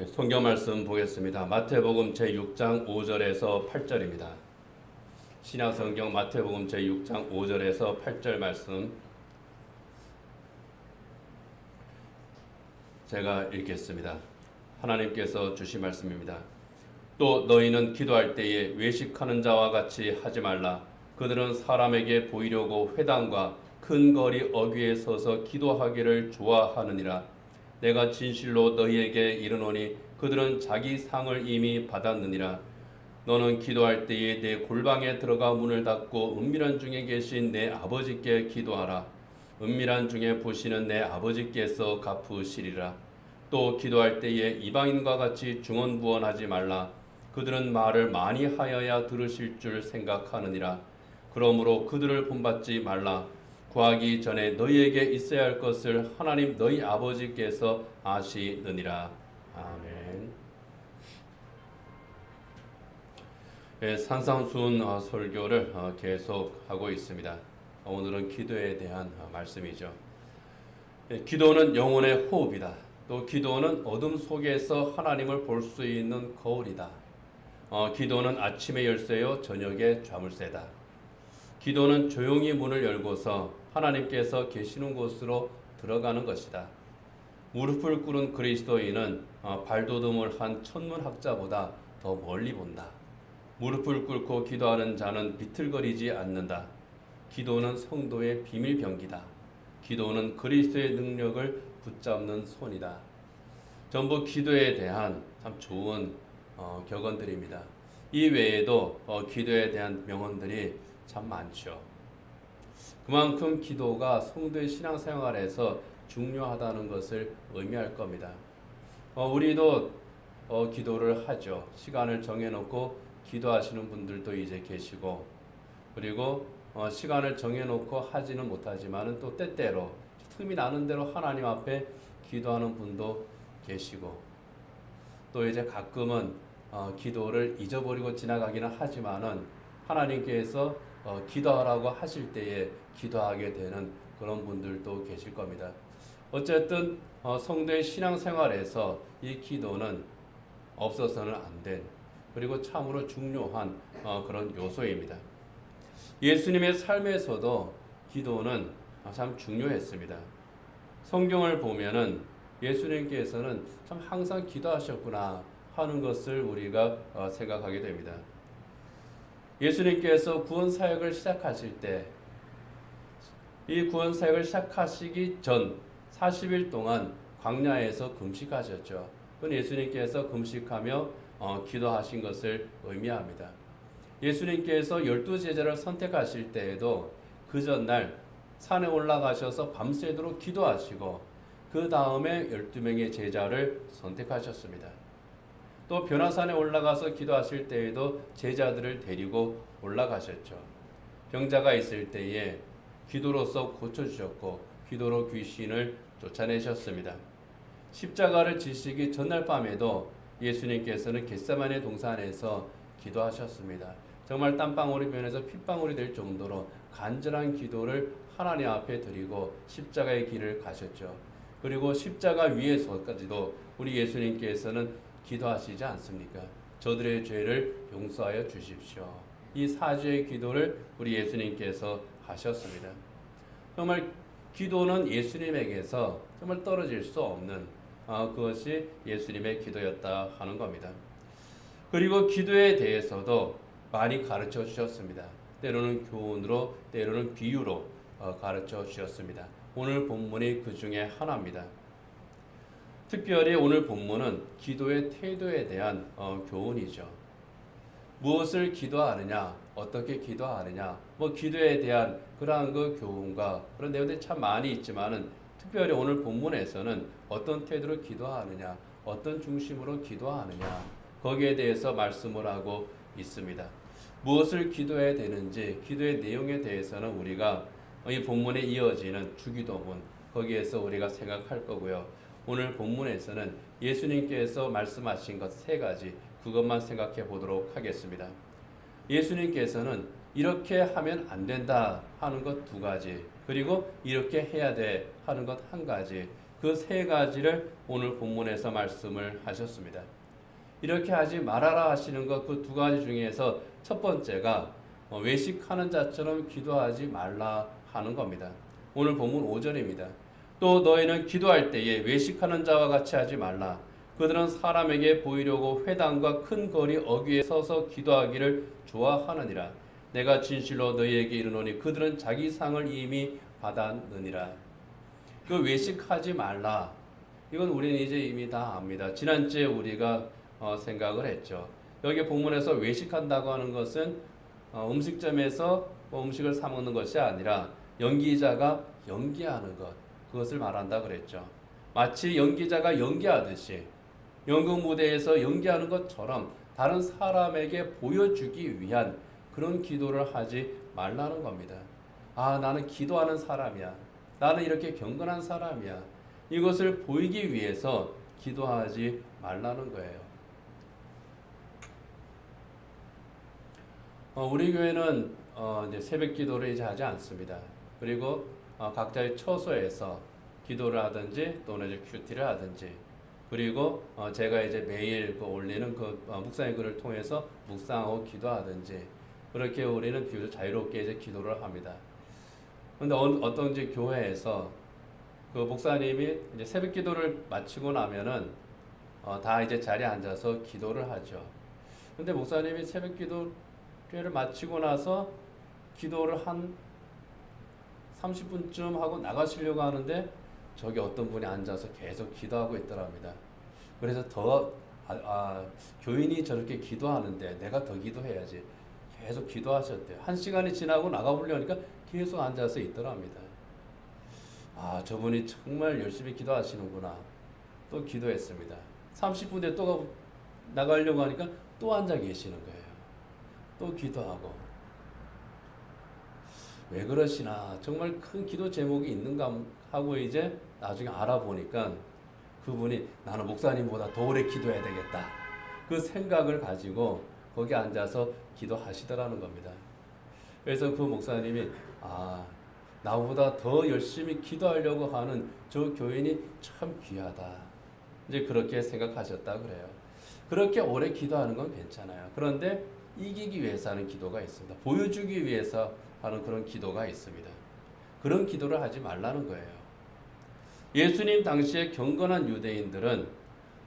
성경 말씀 보겠습니다. 마태복음 제6장 5절에서 8절입니다. 신약성경 마태복음 제6장 5절에서 8절 말씀 제가 읽겠습니다. 하나님께서 주신 말씀입니다. 또 너희는 기도할 때에 외식하는 자와 같이 하지 말라. 그들은 사람에게 보이려고 회당과 큰 거리 어귀에 서서 기도하기를 좋아하느니라. 내가 진실로 너희에게 이르노니 그들은 자기 상을 이미 받았느니라. 너는 기도할 때에 내 골방에 들어가 문을 닫고 은밀한 중에 계신 내 아버지께 기도하라. 은밀한 중에 보시는 내 아버지께서 갚으시리라. 또 기도할 때에 이방인과 같이 중언부언하지 말라. 그들은 말을 많이 하여야 들으실 줄 생각하느니라. 그러므로 그들을 본받지 말라. 구하기 전에 너희에게 있어야 할 것을 하나님 너희 아버지께서 아시느니라. 아멘. 산상수훈 설교를 계속하고 있습니다. 오늘은 기도에 대한 말씀이죠. 기도는 영혼의 호흡이다. 또 기도는 어둠 속에서 하나님을 볼 수 있는 거울이다. 기도는 아침의 열쇠요 저녁의 자물쇠다. 기도는 조용히 문을 열고서 하나님께서 계시는 곳으로 들어가는 것이다. 무릎을 꿇은 그리스도인은 발돋움을 한 천문학자보다 더 멀리 본다. 무릎을 꿇고 기도하는 자는 비틀거리지 않는다. 기도는 성도의 비밀병기다. 기도는 그리스도의 능력을 붙잡는 손이다. 전부 기도에 대한 참 좋은 격언들입니다. 이 외에도 기도에 대한 명언들이 참 많죠. 그만큼 기도가 성도의 신앙생활에서 중요하다는 것을 의미할 겁니다. 우리도 기도를 하죠. 시간을 정해놓고 기도하시는 분들도 이제 계시고, 그리고 시간을 정해놓고 하지는 못하지만 또 때때로 틈이 나는 대로 하나님 앞에 기도하는 분도 계시고, 또 이제 가끔은 기도를 잊어버리고 지나가기는 하지만은 하나님께서 기도하라고 하실 때에 기도하게 되는 그런 분들도 계실 겁니다. 어쨌든 성도의 신앙생활에서 이 기도는 없어서는 안 된, 그리고 참으로 중요한 그런 요소입니다. 예수님의 삶에서도 기도는 참 중요했습니다. 성경을 보면은 예수님께서는 참 항상 기도하셨구나 하는 것을 우리가 생각하게 됩니다. 예수님께서 구원 사역을 시작하실 때, 이 구원 사역을 시작하시기 전 40일 동안 광야에서 금식하셨죠. 그건 예수님께서 금식하며 기도하신 것을 의미합니다. 예수님께서 12제자를 선택하실 때에도 그 전날 산에 올라가셔서 밤새도록 기도하시고 그 다음에 12명의 제자를 선택하셨습니다. 또 변화산에 올라가서 기도하실 때에도 제자들을 데리고 올라가셨죠. 병자가 있을 때에 기도로서 고쳐주셨고 기도로 귀신을 쫓아내셨습니다. 십자가를 지시기 전날 밤에도 예수님께서는 겟세마네 동산에서 기도하셨습니다. 정말 땀방울이 변해서 핏방울이 될 정도로 간절한 기도를 하나님 앞에 드리고 십자가의 길을 가셨죠. 그리고 십자가 위에서까지도 우리 예수님께서는 기도하시지 않습니까? 저들의 죄를 용서하여 주십시오. 이 사죄의 기도를 우리 예수님께서 하셨습니다. 정말 기도는 예수님에게서 정말 떨어질 수 없는 그것이 예수님의 기도였다 하는 겁니다. 그리고 기도에 대해서도 많이 가르쳐 주셨습니다. 때로는 교훈으로, 때로는 비유로 가르쳐 주셨습니다. 오늘 본문이 그 중에 하나입니다. 특별히 오늘 본문은 기도의 태도에 대한 교훈이죠. 무엇을 기도하느냐, 어떻게 기도하느냐, 기도에 대한 그러한 그 교훈과 그런 내용들이 참 많이 있지만은 특별히 오늘 본문에서는 어떤 태도로 기도하느냐, 어떤 중심으로 기도하느냐, 거기에 대해서 말씀을 하고 있습니다. 무엇을 기도해야 되는지, 기도의 내용에 대해서는 우리가 이 본문에 이어지는 주기도문, 거기에서 우리가 생각할 거고요. 오늘 본문에서는 예수님께서 말씀하신 것 3가지, 그것만 생각해 보도록 하겠습니다. 예수님께서는 이렇게 하면 안 된다 하는 것 2가지, 그리고 이렇게 해야 돼 하는 것 1가지, 그 세 가지를 오늘 본문에서 말씀을 하셨습니다. 이렇게 하지 말아라 하시는 것 그 두 가지 중에서 첫 번째가 외식하는 자처럼 기도하지 말라 하는 겁니다. 오늘 본문 5절입니다. 또 너희는 기도할 때에 외식하는 자와 같이 하지 말라. 그들은 사람에게 보이려고 회당과 큰 거리 어귀에 서서 기도하기를 좋아하느니라. 내가 진실로 너희에게 이르노니 그들은 자기 상을 이미 받았느니라. 그 외식하지 말라. 이건 우리는 이제 이미 다 압니다. 지난주에 우리가 생각을 했죠. 여기 본문에서 외식한다고 하는 것은 음식점에서 음식을 사 먹는 것이 아니라 연기자가 연기하는 것, 그것을 말한다 그랬죠. 마치 연기자가 연기하듯이 연극 무대에서 연기하는 것처럼 다른 사람에게 보여주기 위한 그런 기도를 하지 말라는 겁니다. 아, 나는 기도하는 사람이야. 나는 이렇게 경건한 사람이야. 이것을 보이기 위해서 기도하지 말라는 거예요. 우리 교회는 이제 새벽 기도를 이제 하지 않습니다. 그리고 각자의 처소에서 기도를 하든지 또는 이제 큐티를 하든지, 그리고 제가 이제 매일 올리는 묵상의 글을 통해서 묵상하고 기도하든지, 그렇게 우리는 비교적 자유롭게 이제 기도를 합니다. 그런데 어떤 이제 교회에서 그 목사님이 이제 새벽 기도를 마치고 나면은 다 이제 자리에 앉아서 기도를 하죠. 근데 목사님이 새벽 기도를 마치고 나서 기도를 한 30분쯤 하고 나가시려고 하는데 저기 어떤 분이 앉아서 계속 기도하고 있더랍니다. 그래서 교인이 저렇게 기도하는데 내가 더 기도해야지. 계속 기도하셨대요. 1시간이 지나고 나가보려니까 계속 앉아서 있더랍니다. 아, 저분이 정말 열심히 기도하시는구나. 또 기도했습니다. 30분 뒤에 또 나가려고 하니까 또 앉아 계시는 거예요. 또 기도하고. 왜 그러시나, 정말 큰 기도 제목이 있는가 하고 이제 나중에 알아보니까 그분이 나는 목사님보다 더 오래 기도해야 되겠다. 그 생각을 가지고 거기 앉아서 기도하시더라는 겁니다. 그래서 그 목사님이 나보다 더 열심히 기도하려고 하는 저 교인이 참 귀하다. 이제 그렇게 생각하셨다 그래요. 그렇게 오래 기도하는 건 괜찮아요. 그런데 이기기 위해서 하는 기도가 있습니다. 보여주기 위해서 하는 그런 기도가 있습니다. 그런 기도를 하지 말라는 거예요. 예수님 당시에 경건한 유대인들은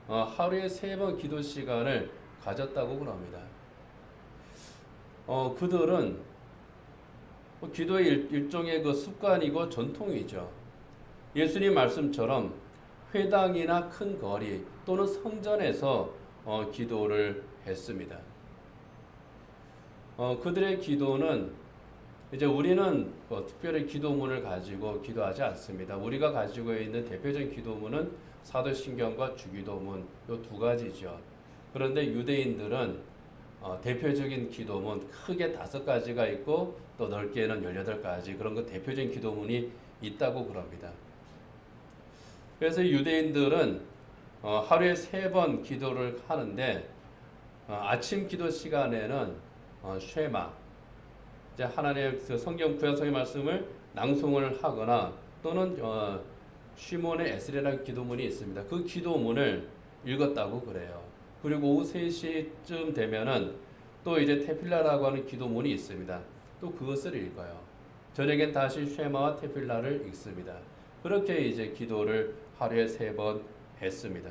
하루에 3번 기도 시간을 가졌다고 그럽니다. 그들은 기도의 일종의 그 습관이고 전통이죠. 예수님 말씀처럼 회당이나 큰 거리 또는 성전에서 기도를 했습니다. 그들의 기도는 이제 우리는 특별히 기도문을 가지고 기도하지 않습니다. 우리가 가지고 있는 대표적인 기도문은 사도신경과 주기도문 이 두 가지죠. 그런데 유대인들은 대표적인 기도문 크게 5가지가 있고 또 넓게는 18가지 그런 거 대표적인 기도문이 있다고 그럽니다. 그래서 유대인들은 하루에 3번 기도를 하는데 아침 기도 시간에는 쉐마, 이제 하나님의 성경 구약성의 말씀을 낭송을 하거나 또는 시몬의 에스레라는 기도문이 있습니다. 그 기도문을 읽었다고 그래요. 그리고 오후 3시쯤 되면은 또 이제 테필라라고 하는 기도문이 있습니다. 또 그것을 읽어요. 저녁엔 다시 쉐마와 테필라를 읽습니다. 그렇게 이제 기도를 하루에 3번 했습니다.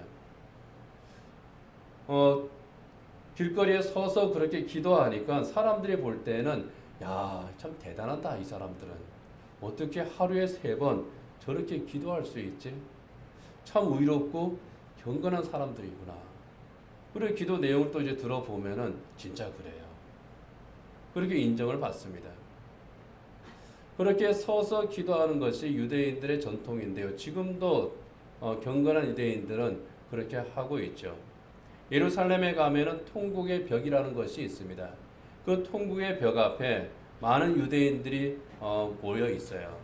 길거리에 서서 그렇게 기도하니까 사람들이 볼 때는 야, 참 대단하다 이 사람들은. 어떻게 하루에 3번 저렇게 기도할 수 있지? 참 의롭고 경건한 사람들이구나. 그리고 기도 내용을 또 이제 들어보면은 진짜 그래요. 그렇게 인정을 받습니다. 그렇게 서서 기도하는 것이 유대인들의 전통인데요. 지금도 경건한 유대인들은 그렇게 하고 있죠. 예루살렘에 가면은 통곡의 벽이라는 것이 있습니다. 그 통곡의 벽 앞에 많은 유대인들이 모여 있어요.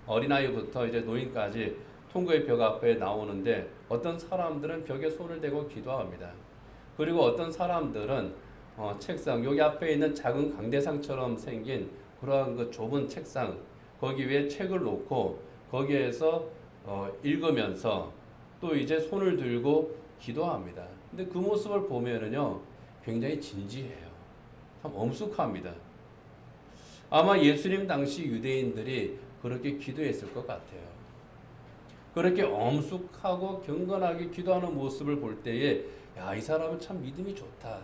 어린아이부터 이제 노인까지 통곡의 벽 앞에 나오는데 어떤 사람들은 벽에 손을 대고 기도합니다. 그리고 어떤 사람들은 책상, 여기 앞에 있는 작은 강대상처럼 생긴 그러한 그 좁은 책상, 거기 위에 책을 놓고 거기에서 읽으면서 또 이제 손을 들고 기도합니다. 근데 그 모습을 보면은요, 굉장히 진지해요. 참 엄숙합니다. 아마 예수님 당시 유대인들이 그렇게 기도했을 것 같아요. 그렇게 엄숙하고 경건하게 기도하는 모습을 볼 때에 야, 이 사람은 참 믿음이 좋다.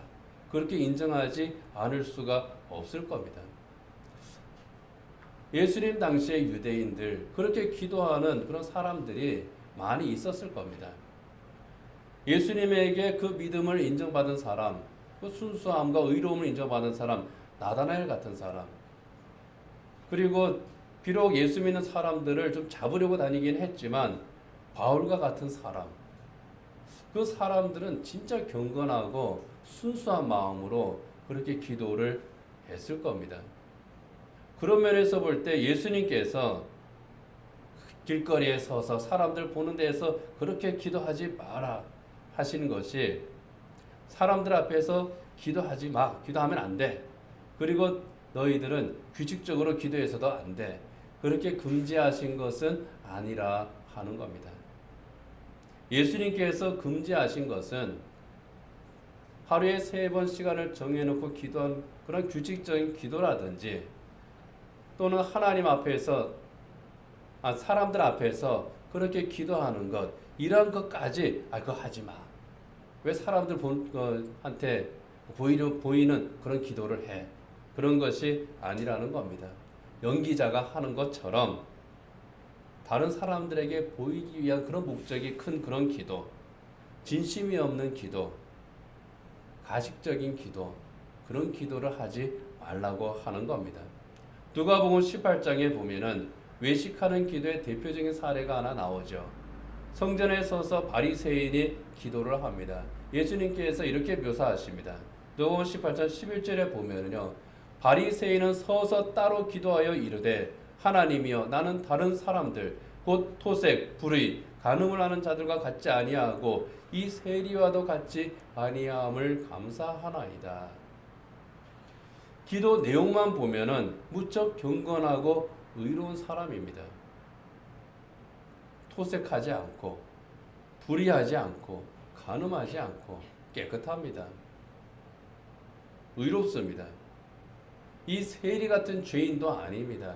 그렇게 인정하지 않을 수가 없을 겁니다. 예수님 당시의 유대인들, 그렇게 기도하는 그런 사람들이 많이 있었을 겁니다. 예수님에게 그 믿음을 인정받은 사람, 그 순수함과 의로움을 인정받은 사람, 나다나엘 같은 사람, 그리고 비록 예수 믿는 사람들을 좀 잡으려고 다니긴 했지만 바울과 같은 사람, 그 사람들은 진짜 경건하고 순수한 마음으로 그렇게 기도를 했을 겁니다. 그런 면에서 볼 때 예수님께서 길거리에 서서 사람들 보는 데에서 그렇게 기도하지 마라 하시는 것이 사람들 앞에서 기도하지 마, 기도하면 안 돼. 그리고 너희들은 규칙적으로 기도해서도 안 돼. 그렇게 금지하신 것은 아니라 하는 겁니다. 예수님께서 금지하신 것은 하루에 3번 시간을 정해놓고 기도한 그런 규칙적인 기도라든지 또는 하나님 앞에서 사람들 앞에서 그렇게 기도하는 것 이런 것까지 그거 하지 마. 왜 사람들 한테 보이는 그런 기도를 해. 그런 것이 아니라는 겁니다. 연기자가 하는 것처럼 다른 사람들에게 보이기 위한 그런 목적이 큰 그런 기도, 진심이 없는 기도, 가식적인 기도, 그런 기도를 하지 말라고 하는 겁니다. 누가복음 18장에 보면은 외식하는 기도의 대표적인 사례가 하나 나오죠. 성전에 서서 바리새인이 기도를 합니다. 예수님께서 이렇게 묘사하십니다. 누가복음 18장 11절에 보면은요. 바리새인은 서서 따로 기도하여 이르되 하나님이여 나는 다른 사람들 곧 토색, 불의, 간음을 하는 자들과 같지 아니하고 이 세리와도 같지 아니함을 감사하나이다. 기도 내용만 보면은 무척 경건하고 의로운 사람입니다. 토색하지 않고 불의하지 않고 간음하지 않고 깨끗합니다. 의롭습니다. 이 세리 같은 죄인도 아닙니다.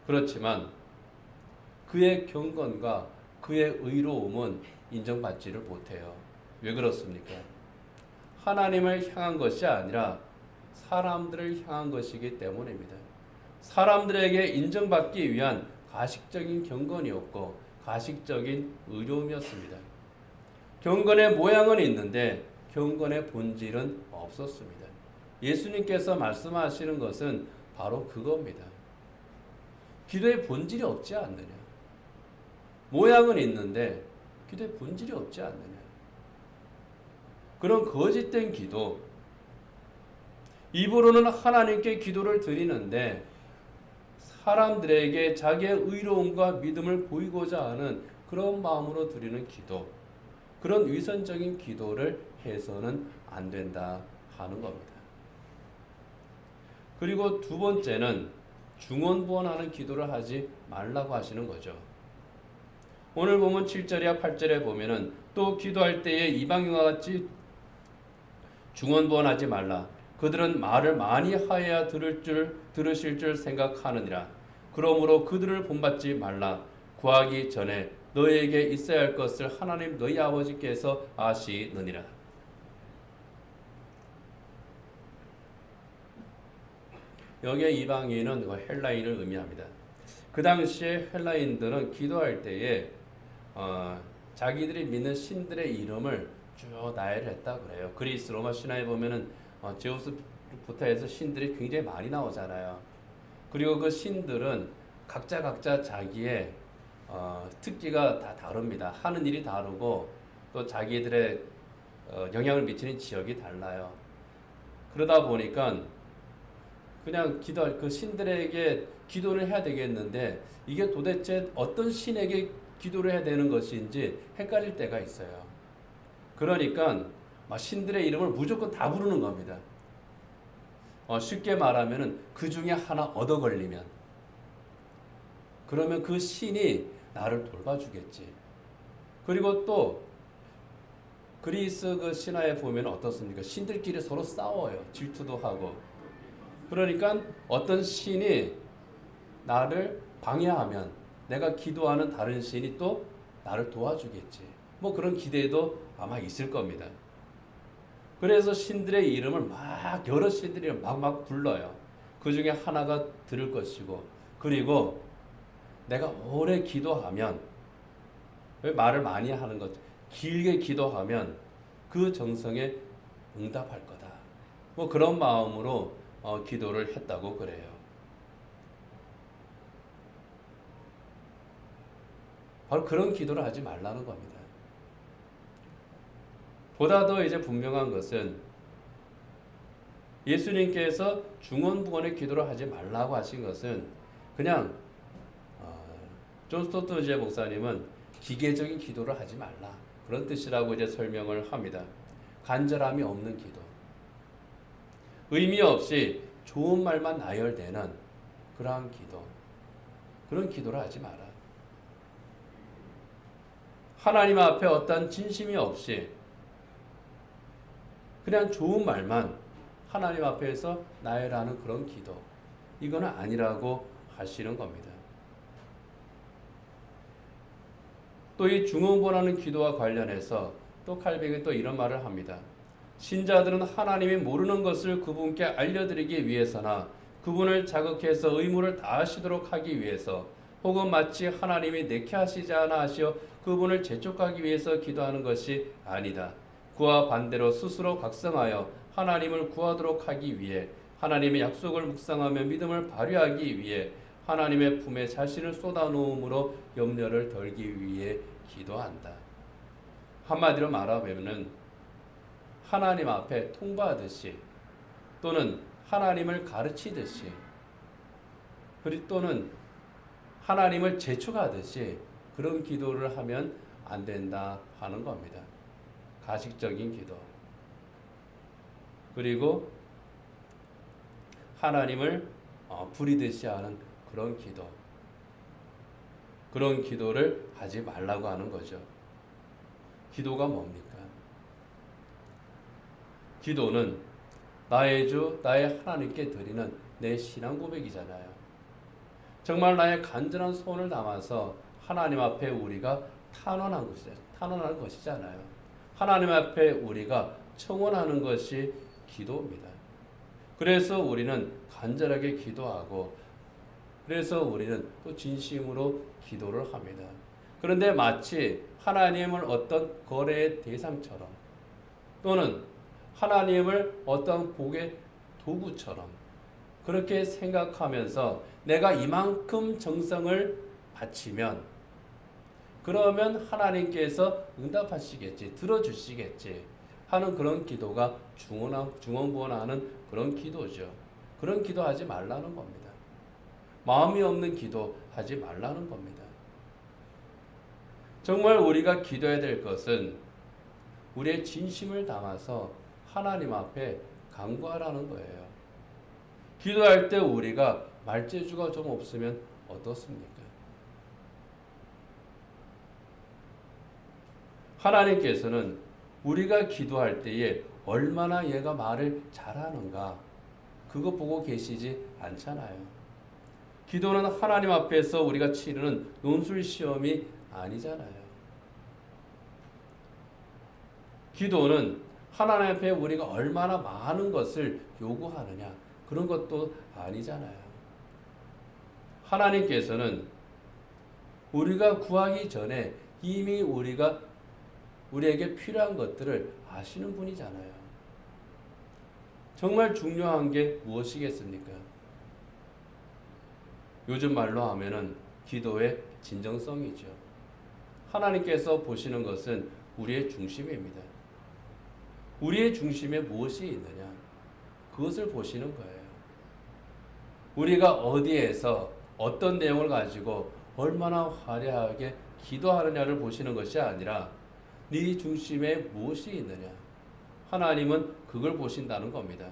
그렇지만 그의 경건과 그의 의로움은 인정받지를 못해요. 왜 그렇습니까? 하나님을 향한 것이 아니라 사람들을 향한 것이기 때문입니다. 사람들에게 인정받기 위한 가식적인 경건이었고 가식적인 의로움이었습니다. 경건의 모양은 있는데 경건의 본질은 없었습니다. 예수님께서 말씀하시는 것은 바로 그겁니다. 기도의 본질이 없지 않느냐. 모양은 있는데 기도의 본질이 없지 않느냐. 그런 거짓된 기도, 입으로는 하나님께 기도를 드리는데 사람들에게 자기의 의로움과 믿음을 보이고자 하는 그런 마음으로 드리는 기도, 그런 위선적인 기도를 해서는 안 된다 하는 겁니다. 그리고 두 번째는 중언부언하는 기도를 하지 말라고 하시는 거죠. 오늘 보면 7절이야 8절에 보면은 또 기도할 때에 이방인과 같이 중언부언하지 말라. 그들은 말을 많이 하여야 들으실 줄 생각하느니라. 그러므로 그들을 본받지 말라. 구하기 전에 너에게 있어야 할 것을 하나님 너희 아버지께서 아시느니라. 여기에 이방인은 헬라인을 의미합니다. 그 당시에 헬라인들은 기도할 때에 자기들이 믿는 신들의 이름을 쭉 나열했다 그래요. 그리스 로마 신화에 보면은 제우스부터 해서 신들이 굉장히 많이 나오잖아요. 그리고 그 신들은 각자 자기의 특기가 다 다릅니다. 하는 일이 다르고 또 자기들의 영향을 미치는 지역이 달라요. 그러다 보니까 그냥 그 신들에게 기도를 해야 되겠는데 이게 도대체 어떤 신에게 기도를 해야 되는 것인지 헷갈릴 때가 있어요. 그러니까 신들의 이름을 무조건 다 부르는 겁니다. 쉽게 말하면은 그 중에 하나 얻어 걸리면 그러면 그 신이 나를 돌봐주겠지. 그리고 또 그리스 그 신화에 보면 어떻습니까? 신들끼리 서로 싸워요. 질투도 하고. 그러니까 어떤 신이 나를 방해하면 내가 기도하는 다른 신이 또 나를 도와주겠지. 뭐 그런 기대도 아마 있을 겁니다. 그래서 신들의 이름을 막 여러 신들이 막 불러요. 그 중에 하나가 들을 것이고, 그리고 내가 오래 기도하면, 왜 말을 많이 하는 것, 길게 기도하면 그 정성에 응답할 거다. 뭐 그런 마음으로 기도를 했다고 그래요. 바로 그런 기도를 하지 말라는 겁니다. 보다 더 이제 분명한 것은 예수님께서 중언부언의 기도를 하지 말라고 하신 것은 그냥 존 스토트 이제 목사님은 기계적인 기도를 하지 말라 그런 뜻이라고 이제 설명을 합니다. 간절함이 없는 기도, 의미 없이 좋은 말만 나열되는 그러한 기도, 그런 기도를 하지 마라. 하나님 앞에 어떤 진심이 없이 그냥 좋은 말만 하나님 앞에서 나열하는 그런 기도, 이거는 아니라고 하시는 겁니다. 또 이 중언부언하는 기도와 관련해서 또 칼뱅이 또 이런 말을 합니다. 신자들은 하나님이 모르는 것을 그분께 알려드리기 위해서나 그분을 자극해서 의무를 다하시도록 하기 위해서 혹은 마치 하나님이 내게 하시지 않아 하시어 그분을 재촉하기 위해서 기도하는 것이 아니다. 그와 반대로 스스로 각성하여 하나님을 구하도록 하기 위해 하나님의 약속을 묵상하며 믿음을 발휘하기 위해 하나님의 품에 자신을 쏟아놓음으로 염려를 덜기 위해 기도한다. 한마디로 말하면 하나님 앞에 통보하듯이 또는 하나님을 가르치듯이 그리고 또는 하나님을 재촉하듯이 그런 기도를 하면 안 된다 하는 겁니다. 가식적인 기도. 그리고 하나님을 부리듯이 하는 그런 기도. 그런 기도를 하지 말라고 하는 거죠. 기도가 뭡니까? 기도는 나의 주, 나의 하나님께 드리는 내 신앙 고백이잖아요. 정말 나의 간절한 소원을 담아서 하나님 앞에 우리가 탄원하는 것이잖아요. 하나님 앞에 우리가 청원하는 것이 기도입니다. 그래서 우리는 간절하게 기도하고 그래서 우리는 또 진심으로 기도를 합니다. 그런데 마치 하나님을 어떤 거래의 대상처럼 또는 하나님을 어떤 복의 도구처럼 그렇게 생각하면서 내가 이만큼 정성을 바치면 그러면 하나님께서 응답하시겠지, 들어주시겠지 하는 그런 기도가 중언부언하는 그런 기도죠. 그런 기도하지 말라는 겁니다. 마음이 없는 기도 하지 말라는 겁니다. 정말 우리가 기도해야 될 것은 우리의 진심을 담아서 하나님 앞에 간구하라는 거예요. 기도할 때 우리가 말재주가 좀 없으면 어떻습니까? 하나님께서는 우리가 기도할 때에 얼마나 얘가 말을 잘하는가 그거 보고 계시지 않잖아요. 기도는 하나님 앞에서 우리가 치르는 논술 시험이 아니잖아요. 기도는 하나님 앞에 우리가 얼마나 많은 것을 요구하느냐 그런 것도 아니잖아요. 하나님께서는 우리가 구하기 전에 이미 우리에게 필요한 것들을 아시는 분이잖아요. 정말 중요한 게 무엇이겠습니까? 요즘 말로 하면은 기도의 진정성이죠. 하나님께서 보시는 것은 우리의 중심입니다. 우리의 중심에 무엇이 있느냐? 그것을 보시는 거예요. 우리가 어디에서 어떤 내용을 가지고 얼마나 화려하게 기도하느냐를 보시는 것이 아니라 네 중심에 무엇이 있느냐? 하나님은 그걸 보신다는 겁니다.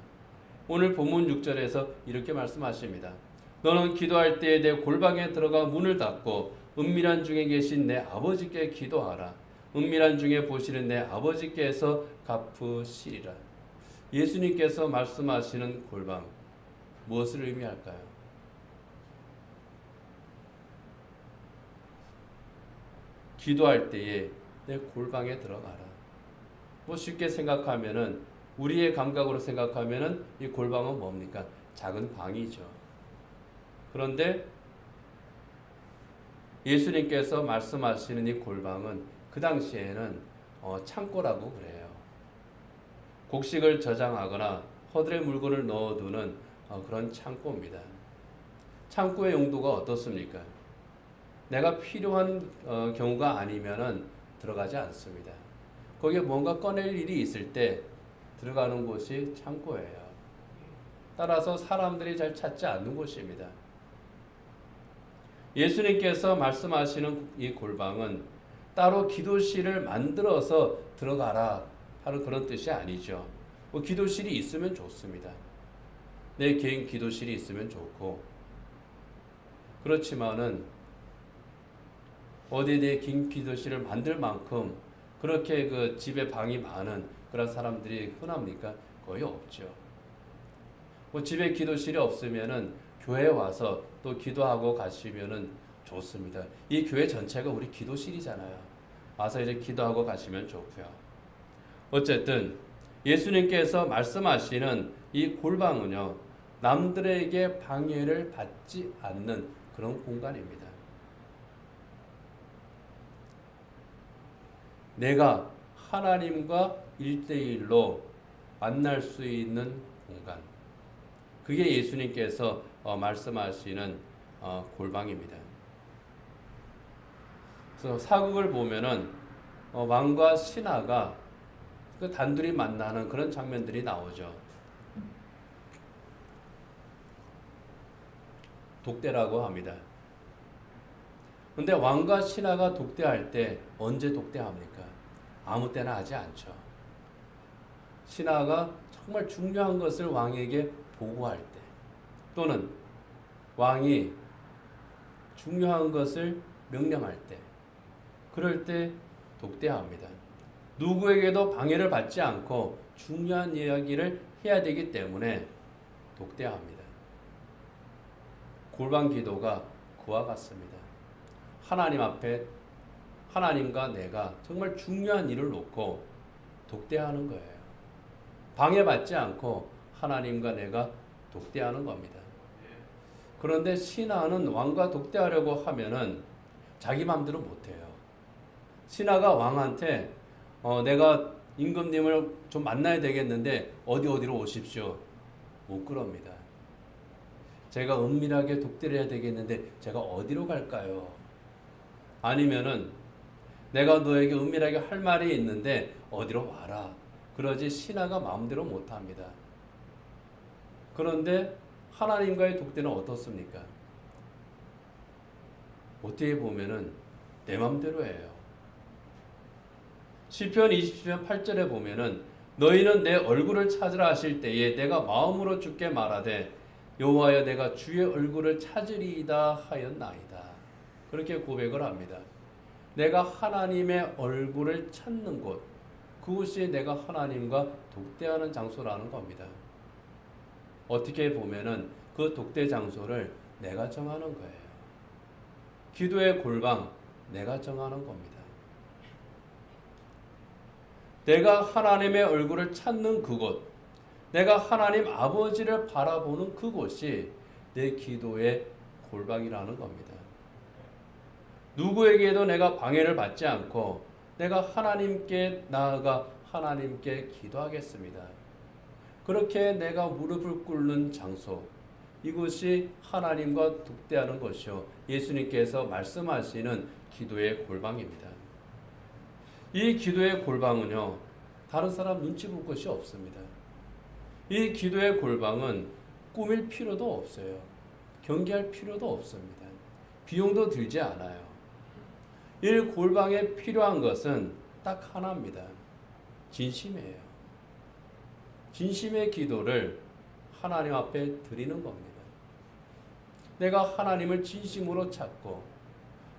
오늘 본문 6절에서 이렇게 말씀하십니다. 너는 기도할 때에 내 골방에 들어가 문을 닫고 은밀한 중에 계신 내 아버지께 기도하라. 은밀한 중에 보시는 내 아버지께서 갚으시리라. 예수님께서 말씀하시는 골방, 무엇을 의미할까요? 기도할 때에 내 골방에 들어가라. 뭐 쉽게 생각하면은, 우리의 감각으로 생각하면은 이 골방은 뭡니까? 작은 방이죠. 그런데 예수님께서 말씀하시는 이 골방은 그 당시에는 창고라고 그래요. 곡식을 저장하거나 허들의 물건을 넣어두는 그런 창고입니다. 창고의 용도가 어떻습니까? 내가 필요한 경우가 아니면은 들어가지 않습니다. 거기에 뭔가 꺼낼 일이 있을 때 들어가는 곳이 창고예요. 따라서 사람들이 잘 찾지 않는 곳입니다. 예수님께서 말씀하시는 이 골방은 따로 기도실을 만들어서 들어가라 하는 그런 뜻이 아니죠. 뭐 기도실이 있으면 좋습니다. 내 개인 기도실이 있으면 좋고, 그렇지만은 어디에 내 긴 기도실을 만들 만큼 그렇게 그 집에 방이 많은 그런 사람들이 흔합니까? 거의 없죠. 뭐 집에 기도실이 없으면은 교회 와서 또 기도하고 가시면은 좋습니다. 이 교회 전체가 우리 기도실이잖아요. 와서 이제 기도하고 가시면 좋고요. 어쨌든 예수님께서 말씀하시는 이 골방은요, 남들에게 방해를 받지 않는 그런 공간입니다. 내가 하나님과 1대1로 만날 수 있는 공간. 그게 예수님께서 말씀하시는 골방입니다. 그래서 사극을 보면은 왕과 신하가 그 단둘이 만나는 그런 장면들이 나오죠. 독대라고 합니다. 근데 왕과 신하가 독대할 때 언제 독대합니까? 아무 때나 하지 않죠. 신하가 정말 중요한 것을 왕에게 보고할 때, 또는 왕이 중요한 것을 명령할 때, 그럴 때 독대합니다. 누구에게도 방해를 받지 않고 중요한 이야기를 해야 되기 때문에 독대합니다. 골방 기도가 그와 같습니다. 하나님 앞에 하나님과 내가 정말 중요한 일을 놓고 독대하는 거예요. 방해받지 않고 하나님과 내가 독대하는 겁니다. 그런데 신하는 왕과 독대하려고 하면은 자기 마음대로 못해요. 신하가 왕한테 내가 임금님을 좀 만나야 되겠는데 어디로 오십시오. 못 그럽니다. 제가 은밀하게 독대를 해야 되겠는데 제가 어디로 갈까요? 아니면은 내가 너에게 은밀하게 할 말이 있는데 어디로 와라. 그러지 신하가 마음대로 못합니다. 그런데 하나님과의 독대는 어떻습니까? 어떻게 보면은 내 마음대로 해요. 시편 20편 8절에 보면은 너희는 내 얼굴을 찾으라 하실 때에 내가 마음으로 주께 말하되 여호와여 내가 주의 얼굴을 찾으리이다 하였나이다. 그렇게 고백을 합니다. 내가 하나님의 얼굴을 찾는 곳, 그곳이 내가 하나님과 독대하는 장소라는 겁니다. 어떻게 보면은 그 독대 장소를 내가 정하는 거예요. 기도의 골방, 내가 정하는 겁니다. 내가 하나님의 얼굴을 찾는 그곳, 내가 하나님 아버지를 바라보는 그곳이 내 기도의 골방이라는 겁니다. 누구에게도 내가 방해를 받지 않고 내가 하나님께 나아가 하나님께 기도하겠습니다. 그렇게 내가 무릎을 꿇는 장소, 이곳이 하나님과 독대하는 것이요, 예수님께서 말씀하시는 기도의 골방입니다. 이 기도의 골방은요, 다른 사람 눈치 볼 것이 없습니다. 이 기도의 골방은 꾸밀 필요도 없어요. 경계할 필요도 없습니다. 비용도 들지 않아요. 이 골방에 필요한 것은 딱 하나입니다. 진심이에요. 진심의 기도를 하나님 앞에 드리는 겁니다. 내가 하나님을 진심으로 찾고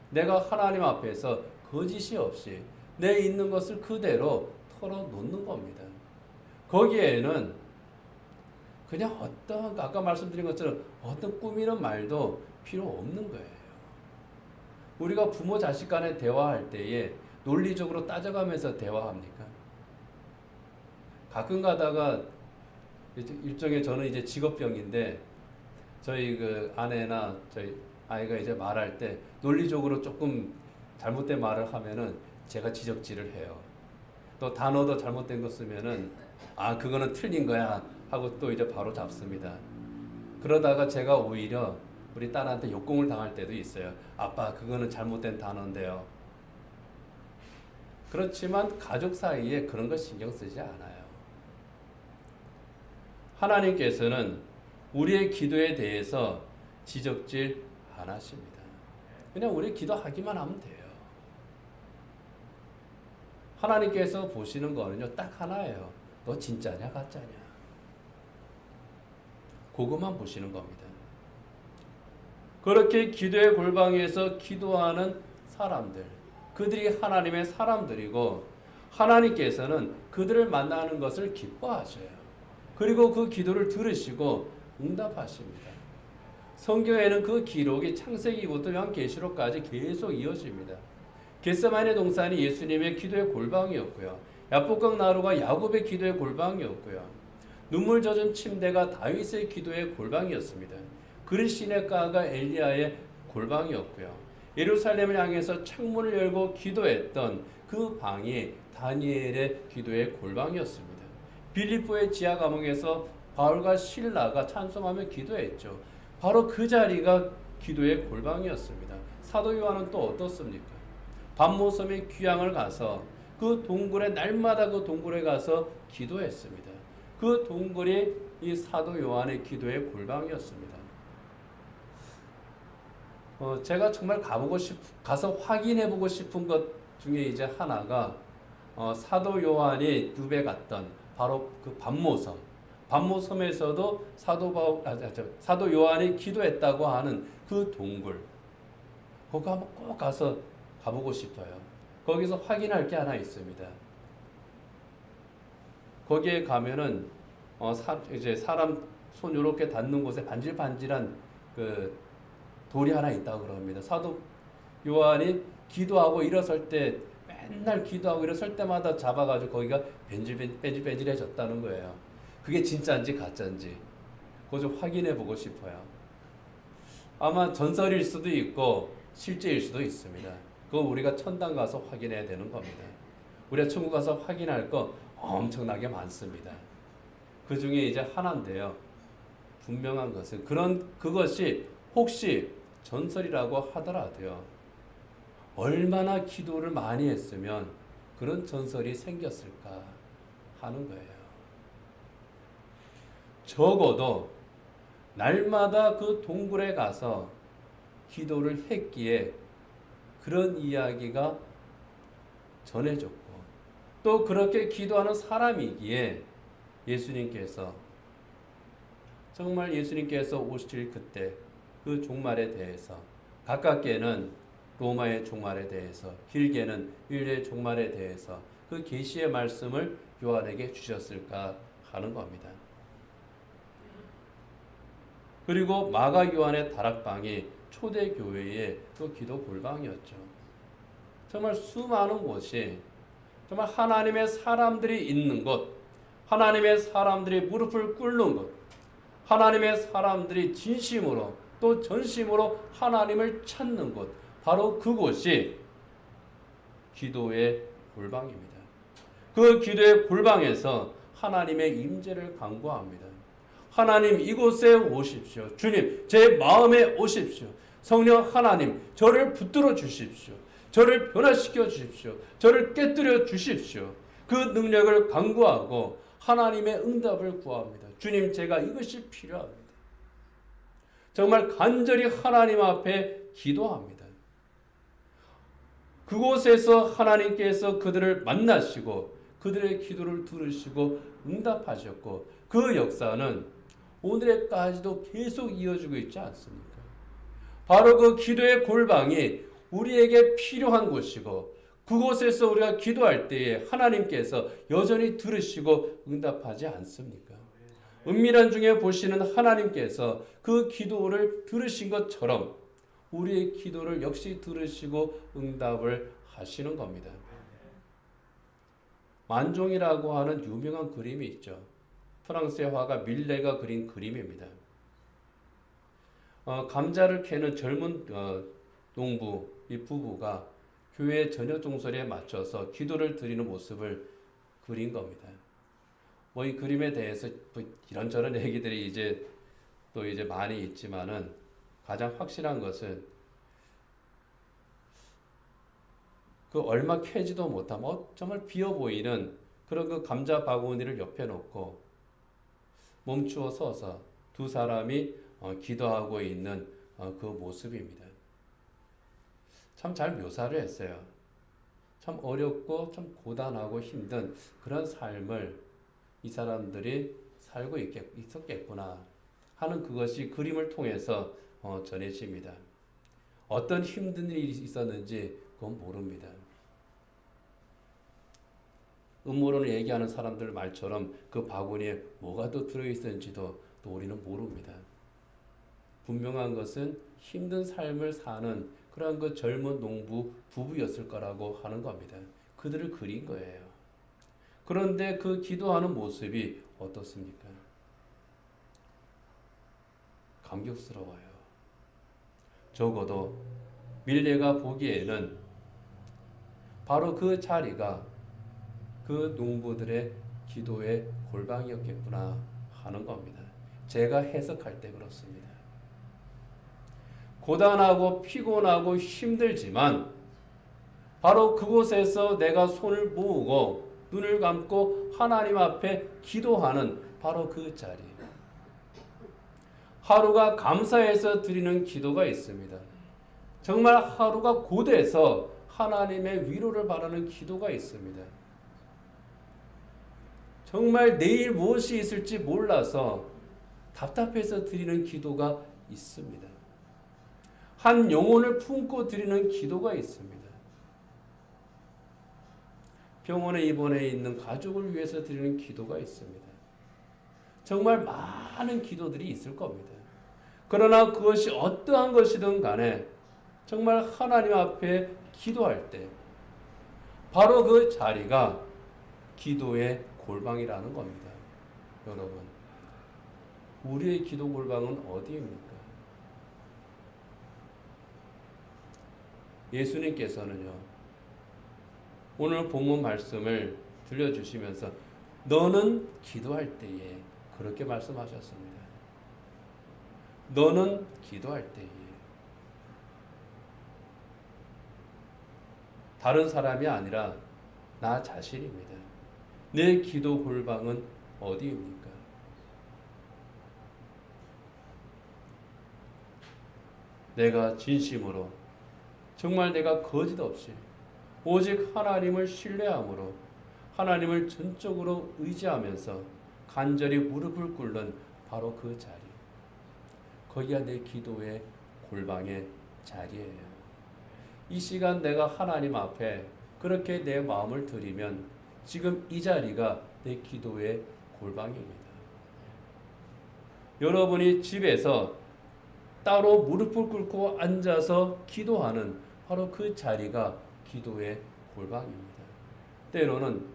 내가 하나님 앞에서 거짓이 없이 내 있는 것을 그대로 털어놓는 겁니다. 거기에는 그냥 어떤 아까 말씀드린 것처럼 어떤 꾸미는 말도 필요 없는 거예요. 우리가 부모 자식 간에 대화할 때에 논리적으로 따져가면서 대화합니까? 가끔 가다가 일종의 저는 이제 직업병인데 저희 그 아내나 저희 아이가 이제 말할 때 논리적으로 조금 잘못된 말을 하면은 제가 지적질을 해요. 또 단어도 잘못된 거 쓰면은 아 그거는 틀린 거야 하고 또 이제 바로 잡습니다. 그러다가 제가 오히려 우리 딸한테 역공을 당할 때도 있어요. 아빠 그거는 잘못된 단어인데요. 그렇지만 가족 사이에 그런 거 신경 쓰지 않아요. 하나님께서는 우리의 기도에 대해서 지적질 안 하십니다. 그냥 우리 기도하기만 하면 돼요. 하나님께서 보시는 거는요 딱 하나예요. 너 진짜냐 가짜냐. 그것만 보시는 겁니다. 그렇게 기도의 골방에서 기도하는 사람들, 그들이 하나님의 사람들이고 하나님께서는 그들을 만나는 것을 기뻐하셔요. 그리고 그 기도를 들으시고 응답하십니다. 성경에는 그 기록이 창세기부터 요한계시록까지 계속 이어집니다. 겟세마네 동산이 예수님의 기도의 골방이었고요. 야복강 나루가 야곱의 기도의 골방이었고요. 눈물 젖은 침대가 다윗의 기도의 골방이었습니다. 그릇 시냇가가 엘리야의 골방이었고요. 예루살렘을 향해서 창문을 열고 기도했던 그 방이 다니엘의 기도의 골방이었습니다. 빌립보의 지하 감옥에서 바울과 실라가 찬송하며 기도했죠. 바로 그 자리가 기도의 골방이었습니다. 사도 요한은 또 어떻습니까? 반모섬의 귀향을 가서 그 동굴에 날마다 그 동굴에 가서 기도했습니다. 그 동굴이 이 사도 요한의 기도의 골방이었습니다. 제가 정말 가서 확인해보고 싶은 것 중에 이제 하나가 사도 요한이 유배 갔던 바로 그 반모섬. 반모섬에서도 사도 요한이 기도했다고 하는 그 동굴. 거기 한번 꼭 가보고 싶어요. 거기서 확인할 게 하나 있습니다. 거기에 가면은 이제 사람 손 이렇게 닿는 곳에 반질반질한 그 돌이 하나 있다고 그럽니다. 사도 요한이 기도하고 일어설 때 맨날 기도하고 일어설 때마다 잡아가지고 거기가 뺀질뺀질해졌다는 거예요. 그게 진짜인지 가짜인지 그거 좀 확인해 보고 싶어요. 아마 전설일 수도 있고 실제일 수도 있습니다. 그거 우리가 천당 가서 확인해야 되는 겁니다. 우리가 천국 가서 확인할 거 엄청나게 많습니다. 그 중에 이제 하나인데요. 분명한 것은 그것이 혹시 전설이라고 하더라도요. 얼마나 기도를 많이 했으면 그런 전설이 생겼을까 하는 거예요. 적어도 날마다 그 동굴에 가서 기도를 했기에 그런 이야기가 전해졌고 또 그렇게 기도하는 사람이기에 예수님께서 정말 예수님께서 오실 그때 그 종말에 대해서 가깝게는 로마의 종말에 대해서 길게는 인류의 종말에 대해서 그 계시의 말씀을 요한에게 주셨을까 하는 겁니다. 그리고 마가 요한의 다락방이 초대교회의 또 기도 골방이었죠. 정말 수많은 곳이 정말 하나님의 사람들이 있는 곳, 하나님의 사람들이 무릎을 꿇는 곳, 하나님의 사람들이 진심으로 또 전심으로 하나님을 찾는 곳, 바로 그곳이 기도의 골방입니다. 그 기도의 골방에서 하나님의 임재를 간구합니다. 하나님 이곳에 오십시오. 주님 제 마음에 오십시오. 성령 하나님 저를 붙들어 주십시오. 저를 변화시켜 주십시오. 저를 깨뜨려 주십시오. 그 능력을 간구하고 하나님의 응답을 구합니다. 주님 제가 이것이 필요합니다. 정말 간절히 하나님 앞에 기도합니다. 그곳에서 하나님께서 그들을 만나시고 그들의 기도를 들으시고 응답하셨고 그 역사는 오늘에까지도 계속 이어지고 있지 않습니까? 바로 그 기도의 골방이 우리에게 필요한 곳이고 그곳에서 우리가 기도할 때에 하나님께서 여전히 들으시고 응답하지 않습니까? 은밀한 중에 보시는 하나님께서 그 기도를 들으신 것처럼 우리의 기도를 역시 들으시고 응답을 하시는 겁니다. 만종이라고 하는 유명한 그림이 있죠. 프랑스의 화가 밀레가 그린 그림입니다. 감자를 캐는 젊은 농부, 이 부부가 교회 저녁 종소리에 맞춰서 기도를 드리는 모습을 그린 겁니다. 뭐 이 그림에 대해서 이런저런 얘기들이 이제 많이 있지만은 가장 확실한 것은 그 얼마 캐지도 못한 정말 비어 보이는 그런 그 감자 바구니를 옆에 놓고 멈추어 서서 두 사람이 기도하고 있는 그 모습입니다. 참 잘 묘사를 했어요. 참 어렵고 참 고단하고 힘든 그런 삶을 이 사람들이 살고 있었겠구나 하는 그것이 그림을 통해서 전해집니다. 어떤 힘든 일이 있었는지 그건 모릅니다. 음모론을 얘기하는 사람들 말처럼 그 바구니에 뭐가 또 들어있었는지도 또 우리는 모릅니다. 분명한 것은 힘든 삶을 사는 그런 그 젊은 농부 부부였을 거라고 하는 겁니다. 그들을 그린 거예요. 그런데 그 기도하는 모습이 어떻습니까? 감격스러워요. 적어도 밀레가 보기에는 바로 그 자리가 그 농부들의 기도의 골방이었겠구나 하는 겁니다. 제가 해석할 때 그렇습니다. 고단하고 피곤하고 힘들지만 바로 그곳에서 내가 손을 모으고 눈을 감고 하나님 앞에 기도하는 바로 그 자리. 하루가 감사해서 드리는 기도가 있습니다. 정말 하루가 고돼서 하나님의 위로를 바라는 기도가 있습니다. 정말 내일 무엇이 있을지 몰라서 답답해서 드리는 기도가 있습니다. 한 영혼을 품고 드리는 기도가 있습니다. 병원에 입원해 있는 가족을 위해서 드리는 기도가 있습니다. 정말 많은 기도들이 있을 겁니다. 그러나 그것이 어떠한 것이든 간에 정말 하나님 앞에 기도할 때 바로 그 자리가 기도의 골방이라는 겁니다. 여러분, 우리의 기도 골방은 어디입니까? 예수님께서는요, 오늘 본문 말씀을 들려주시면서 너는 기도할 때에 그렇게 말씀하셨습니다. 너는 기도할 때에 다른 사람이 아니라 나 자신입니다. 내 기도 골방은 어디입니까? 내가 진심으로 정말 내가 거짓 없이 오직 하나님을 신뢰함으로 하나님을 전적으로 의지하면서 간절히 무릎을 꿇는 바로 그 자리. 거기가 내 기도의 골방의 자리예요. 이 시간 내가 하나님 앞에 그렇게 내 마음을 드리면 지금 이 자리가 내 기도의 골방입니다. 여러분이 집에서 따로 무릎을 꿇고 앉아서 기도하는 바로 그 자리가 기도의 골방입니다. 때로는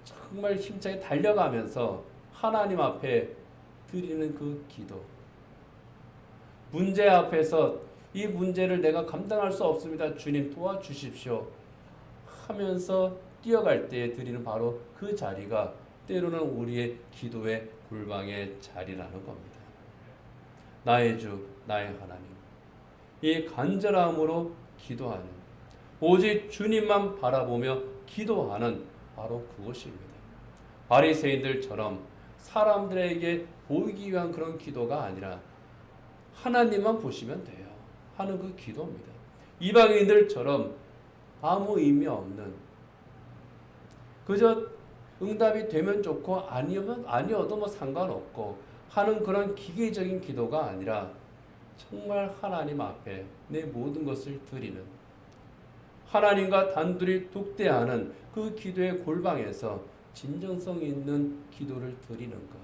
정말 힘차게 달려가면서 하나님 앞에 드리는 그 기도. 문제 앞에서 이 문제를 내가 감당할 수 없습니다. 주님 도와주십시오. 하면서 뛰어갈 때 드리는 바로 그 자리가 때로는 우리의 기도의 골방의 자리라는 겁니다. 나의 주, 나의 하나님. 이 간절함으로 기도하는, 오직 주님만 바라보며 기도하는 바로 그것입니다. 바리새인들처럼 사람들에게 보이기 위한 그런 기도가 아니라 하나님만 보시면 돼요 하는 그 기도입니다. 이방인들처럼 아무 의미 없는, 그저 응답이 되면 좋고 아니어도 뭐 상관없고 하는 그런 기계적인 기도가 아니라 정말 하나님 앞에 내 모든 것을 드리는, 하나님과 단둘이 독대하는 그 기도의 골방에서 진정성 있는 기도를 드리는 것.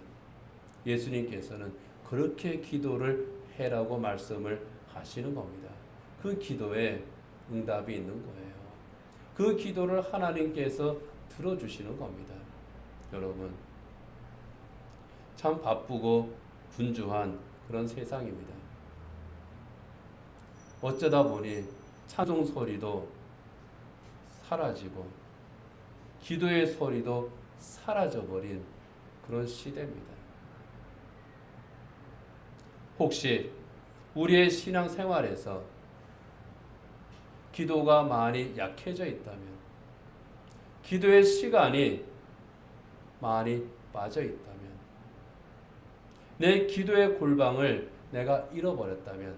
예수님께서는 그렇게 기도를 해라고 말씀을 하시는 겁니다. 그 기도에 응답이 있는 거예요. 그 기도를 하나님께서 들어주시는 겁니다. 여러분, 참 바쁘고 분주한 그런 세상입니다. 어쩌다 보니 찬송 소리도 사라지고 기도의 소리도 사라져버린 그런 시대입니다. 혹시 우리의 신앙생활에서 기도가 많이 약해져 있다면, 기도의 시간이 많이 빠져 있다면, 내 기도의 골방을 내가 잃어버렸다면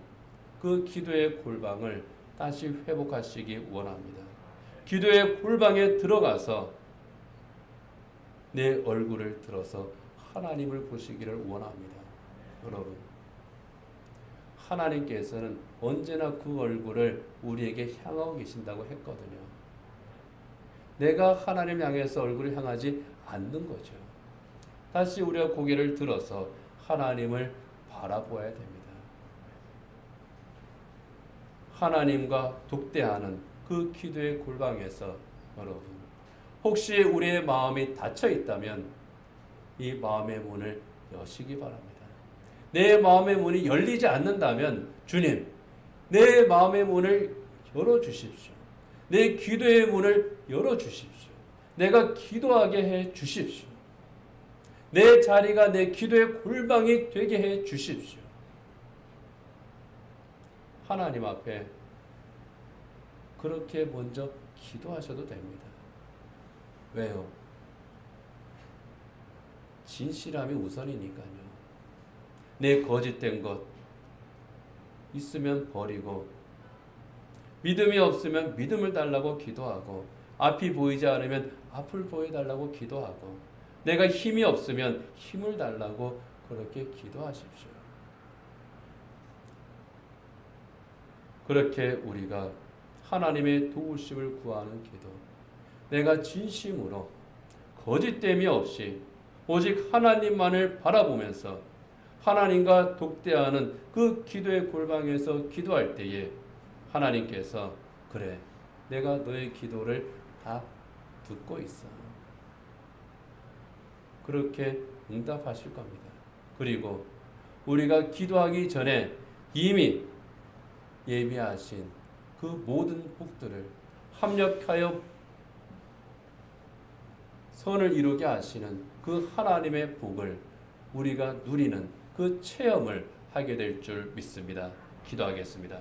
그 기도의 골방을 다시 회복하시기 원합니다. 기도의 골방에 들어가서 내 얼굴을 들어서 하나님을 보시기를 원합니다. 여러분, 하나님께서는 언제나 그 얼굴을 우리에게 향하고 계신다고 했거든요. 내가 하나님 향해서 얼굴을 향하지 않는 거죠. 다시 우리가 고개를 들어서 하나님을 바라보아야 됩니다. 하나님과 독대하는 그 기도의 골방에서 여러분, 혹시 우리의 마음이 닫혀 있다면 이 마음의 문을 여시기 바랍니다. 내 마음의 문이 열리지 않는다면 주님, 내 마음의 문을 열어주십시오. 내 기도의 문을 열어주십시오. 내가 기도하게 해 주십시오. 내 자리가 내 기도의 골방이 되게 해 주십시오. 하나님 앞에 그렇게 먼저 기도하셔도 됩니다. 왜요? 진실함이 우선이니까요. 내 거짓된 것 있으면 버리고, 믿음이 없으면 믿음을 달라고 기도하고, 앞이 보이지 않으면 앞을 보여달라고 기도하고, 내가 힘이 없으면 힘을 달라고 그렇게 기도하십시오. 그렇게 우리가 하나님의 도우심을 구하는 기도, 내가 진심으로 거짓됨이 없이 오직 하나님만을 바라보면서 하나님과 독대하는 그 기도의 골방에서 기도할 때에 하나님께서 그래, 내가 너의 기도를 다 듣고 있어, 그렇게 응답하실 겁니다. 그리고 우리가 기도하기 전에 이미 예비하신 그 모든 복들을 합력하여 선을 이루게 하시는 그 하나님의 복을 우리가 누리는 그 체험을 하게 될 줄 믿습니다. 기도하겠습니다.